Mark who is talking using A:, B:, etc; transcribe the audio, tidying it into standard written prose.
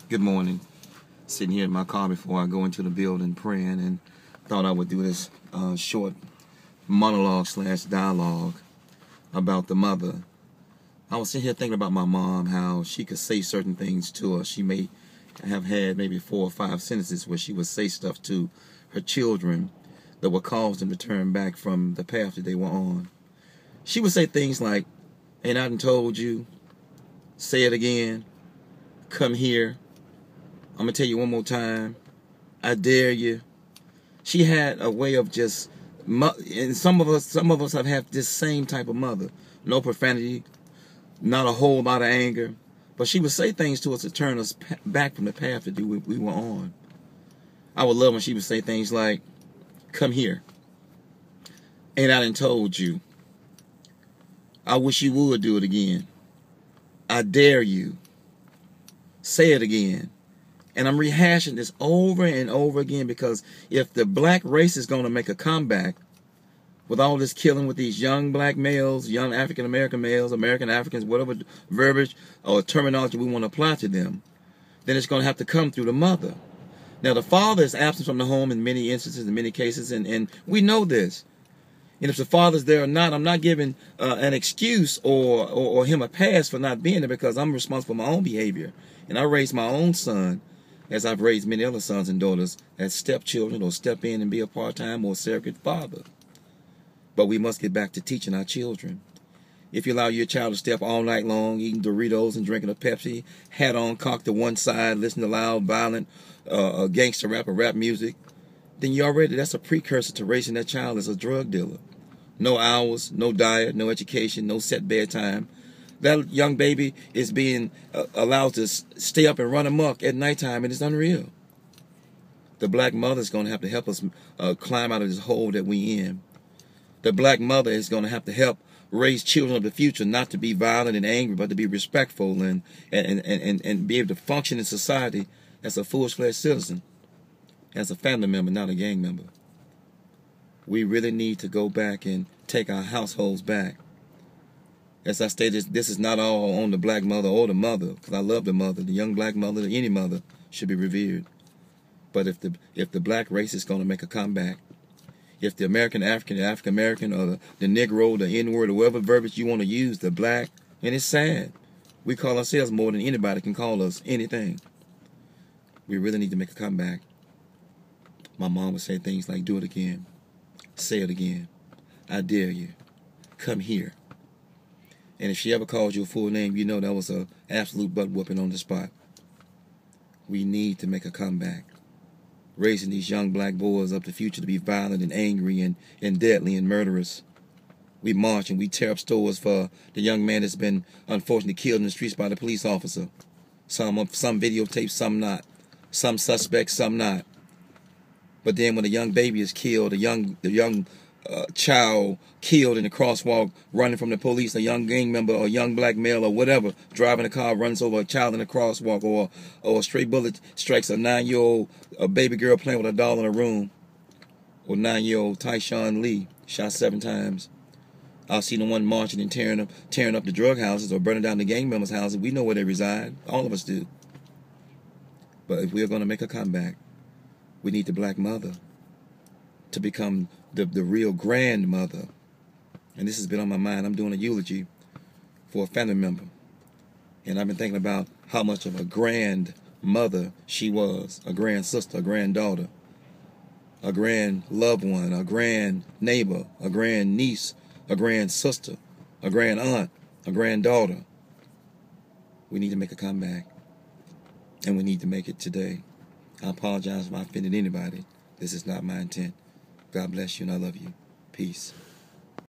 A: Good morning. Sitting here in my car before I go into the building praying, and thought I would do this short monologue / dialogue about the mother. I was sitting here thinking about my mom, how she could say certain things to us. She may have had maybe 4 or 5 sentences where she would say stuff to her children that would cause them to turn back from the path that they were on. She would say things like, "Ain't I done told you? Say it again. Come here. I'm going to tell you one more time. I dare you." She had a way of just, and some of us have had this same type of mother. No profanity, not a whole lot of anger, but she would say things to us to turn us back from the path that we were on. I would love when she would say things like, "Come here. Ain't I done told you? I wish you would do it again. I dare you. Say it again." And I'm rehashing this over and over again, because if the black race is going to make a comeback with all this killing with these young black males, young African-American males, American Africans, whatever verbiage or terminology we want to apply to them, then it's going to have to come through the mother. Now, the father is absent from the home in many instances, in many cases, and we know this. And if the father's there or not, I'm not giving an excuse or him a pass for not being there, because I'm responsible for my own behavior. And I raised my own son, as I've raised many other sons and daughters, as stepchildren, or step in and be a part-time or surrogate father. But we must get back to teaching our children. If you allow your child to stay up all night long, eating Doritos and drinking a Pepsi, hat on, cocked to one side, listening to loud, violent gangster rap or rap music, then that's a precursor to raising that child as a drug dealer. No hours, no diet, no education, no set bedtime. That young baby is being allowed to stay up and run amok at nighttime, and it's unreal. The black mother is going to have to help us climb out of this hole that we in. The black mother is going to have to help raise children of the future, not to be violent and angry, but to be respectful and be able to function in society as a full-fledged citizen, as a family member, not a gang member. We really need to go back and take our households back. As I stated, this is not all on the black mother or the mother, because I love the mother. The young black mother, any mother, should be revered. But if the black race is going to make a comeback, if the American African, the African American, or the Negro, the N-word, or whatever verbiage you want to use, the black, and it's sad, we call ourselves more than anybody can call us anything. We really need to make a comeback. My mom would say things like, "Do it again. Say it again. I dare you. Come here." And if she ever called you a full name, you know that was an absolute butt whooping on the spot. We need to make a comeback. Raising these young black boys up the future to be violent and angry and deadly and murderous. We march and we tear up stores for the young man that's been unfortunately killed in the streets by the police officer. Some videotaped, some not. Some suspects, some not. But then when a young baby is killed, the young child killed in the crosswalk, running from the police, a young gang member or young black male or whatever, driving a car, runs over a child in the crosswalk, or a stray bullet strikes a 9-year-old baby girl playing with a doll in a room, or 9-year-old Tyshawn Lee, shot 7 times. I've seen the one marching and tearing up the drug houses or burning down the gang members' houses. We know where they reside. All of us do. But if we're going to make a comeback, we need the black mother to become the real grandmother. And this has been on my mind. I'm doing a eulogy for a family member. And I've been thinking about how much of a grandmother she was, a grand sister, a granddaughter, a grand loved one, a grand neighbor, a grand niece, a grand sister, a grand aunt, a granddaughter. We need to make a comeback. And we need to make it today. I apologize if I offended anybody. This is not my intent. God bless you, and I love you. Peace.